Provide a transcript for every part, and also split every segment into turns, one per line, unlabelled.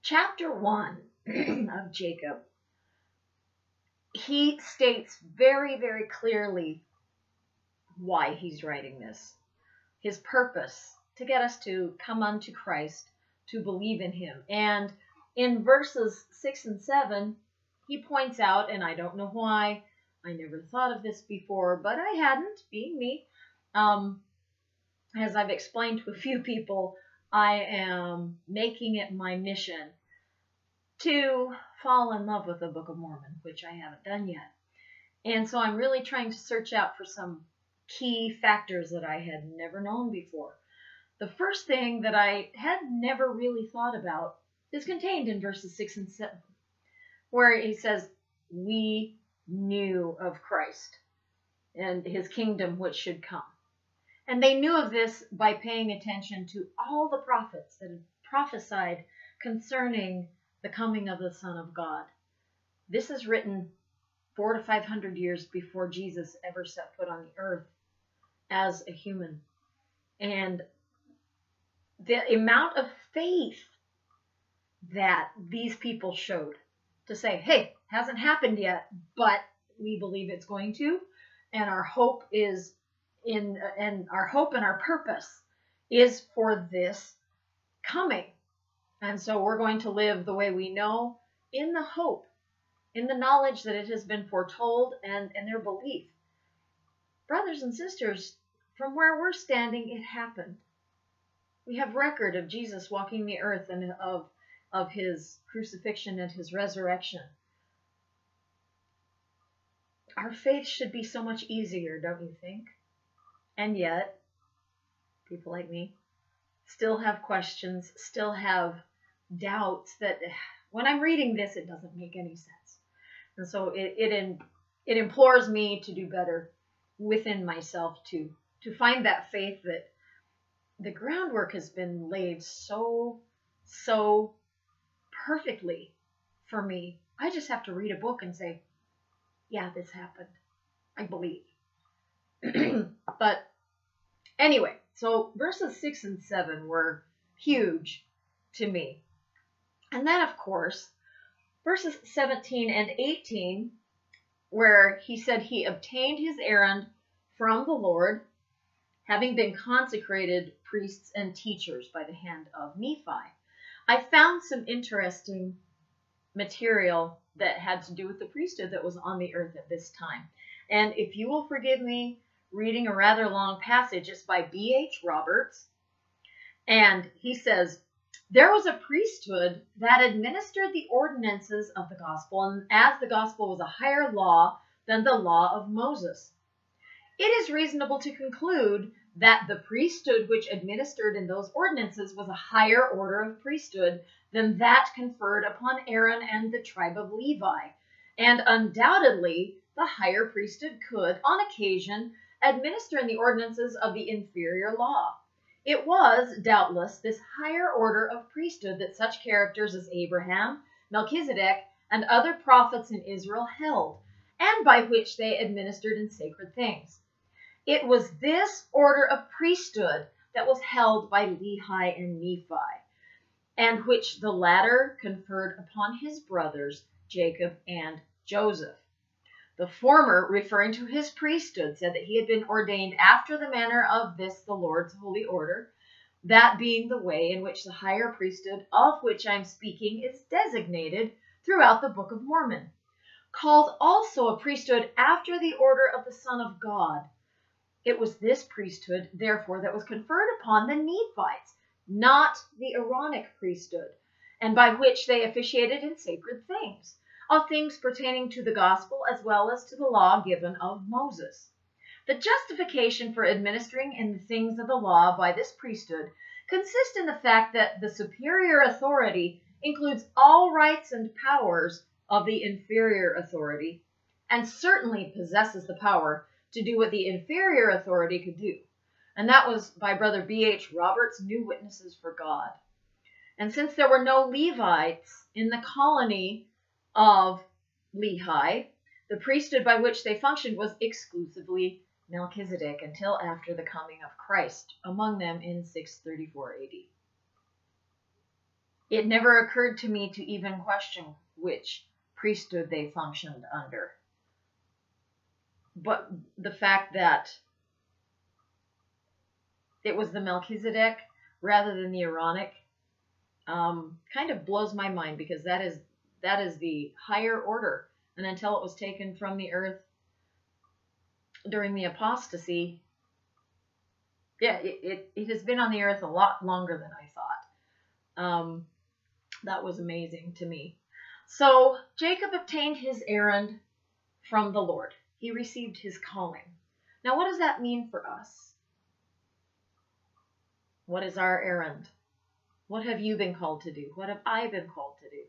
chapter 1 of Jacob, he states very, very clearly why he's writing this. His purpose, to get us to come unto Christ, to believe in him. And in verses 6 and 7, he points out, and I don't know why, I never thought of this before, but I hadn't, being me. As I've explained to a few people, I am making it my mission to fall in love with the Book of Mormon, which I haven't done yet. And so I'm really trying to search out for some key factors that I had never known before. The first thing that I had never really thought about is contained in verses 6 and 7, where he says, we knew of Christ and his kingdom which should come. And they knew of this by paying attention to all the prophets that had prophesied concerning the coming of the Son of God. This is written 400 to 500 years before Jesus ever set foot on the earth as a human. And the amount of faith that these people showed to say, hey, hasn't happened yet, but we believe it's going to, and our hope is and our purpose is for this coming. And so we're going to live the way we know, in the hope, in the knowledge that it has been foretold, and their belief. Brothers and sisters, from where we're standing, it happened. We have record of Jesus walking the earth and of his crucifixion and his resurrection. Our faith should be so much easier, don't you think? And yet, people like me still have questions, still have doubts that when I'm reading this, it doesn't make any sense. And so it implores me to do better within myself to find that faith that the groundwork has been laid so perfectly for me. I just have to read a book and say, yeah, this happened. I believe. But anyway, so verses 6 and 7 were huge to me. And then, of course, verses 17 and 18, where he said he obtained his errand from the Lord, having been consecrated priests and teachers by the hand of Nephi. I found some interesting material that had to do with the priesthood that was on the earth at this time. And if you will forgive me reading a rather long passage, it's by B.H. Roberts. And he says, there was a priesthood that administered the ordinances of the gospel, and as the gospel was a higher law than the law of Moses, it is reasonable to conclude that the priesthood which administered in those ordinances was a higher order of priesthood than that conferred upon Aaron and the tribe of Levi. And undoubtedly, the higher priesthood could, on occasion, administer in the ordinances of the inferior law. It was, doubtless, this higher order of priesthood that such characters as Abraham, Melchizedek, and other prophets in Israel held, and by which they administered in sacred things. It was this order of priesthood that was held by Lehi and Nephi, and which the latter conferred upon his brothers, Jacob and Joseph. The former, referring to his priesthood, said that he had been ordained after the manner of this, the Lord's holy order, that being the way in which the higher priesthood of which I am speaking is designated throughout the Book of Mormon, called also a priesthood after the order of the Son of God. It was this priesthood, therefore, that was conferred upon the Nephites, not the Aaronic priesthood, and by which they officiated in sacred things, of things pertaining to the gospel as well as to the law given of Moses. The justification for administering in the things of the law by this priesthood consists in the fact that the superior authority includes all rights and powers of the inferior authority, and certainly possesses the power to do what the inferior authority could do. And that was by Brother B.H. Roberts' New Witnesses for God. And since there were no Levites in the colony of Lehi, the priesthood by which they functioned was exclusively Melchizedek until after the coming of Christ among them in 634 AD. It never occurred to me to even question which priesthood they functioned under. But the fact that it was the Melchizedek rather than the Aaronic kind of blows my mind, because that is the higher order. And until it was taken from the earth during the apostasy, yeah, it has been on the earth a lot longer than I thought. That was amazing to me. So Jacob obtained his errand from the Lord. He received his calling. Now, what does that mean for us? What is our errand? What have you been called to do? What have I been called to do?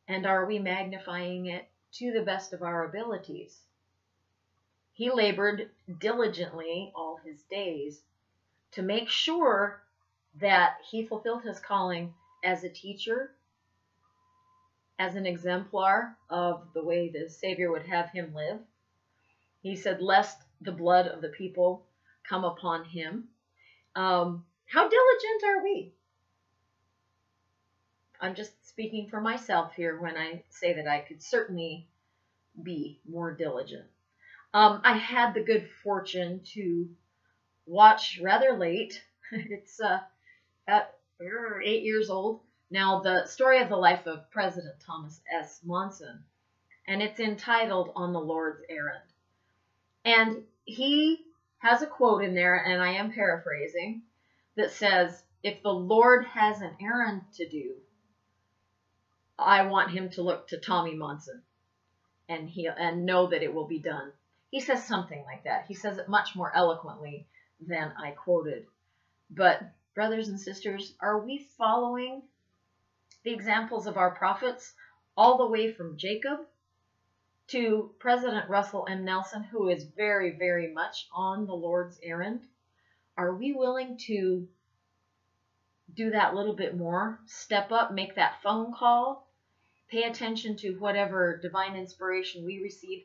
And are we magnifying it to the best of our abilities? He labored diligently all his days to make sure that he fulfilled his calling as a teacher, as an exemplar of the way the Savior would have him live. He said, lest the blood of the people come upon him. How diligent are we? I'm just speaking for myself here when I say that I could certainly be more diligent. I had the good fortune to watch rather late. It's at 8 years old now, the story of the life of President Thomas S. Monson, and it's entitled On the Lord's Errand. And he has a quote in there, and I am paraphrasing, that says, if the Lord has an errand to do, I want him to look to Tommy Monson and know that it will be done. He says something like that. He says it much more eloquently than I quoted. But brothers and sisters, are we following the examples of our prophets all the way from Jacob to President Russell M. Nelson, who is very, very much on the Lord's errand? Are we willing to do that little bit more? Step up, make that phone call, pay attention to whatever divine inspiration we receive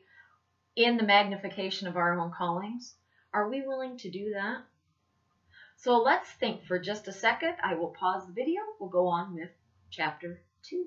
in the magnification of our own callings? Are we willing to do that? So let's think for just a second. I will pause the video. We'll go on with chapter 2.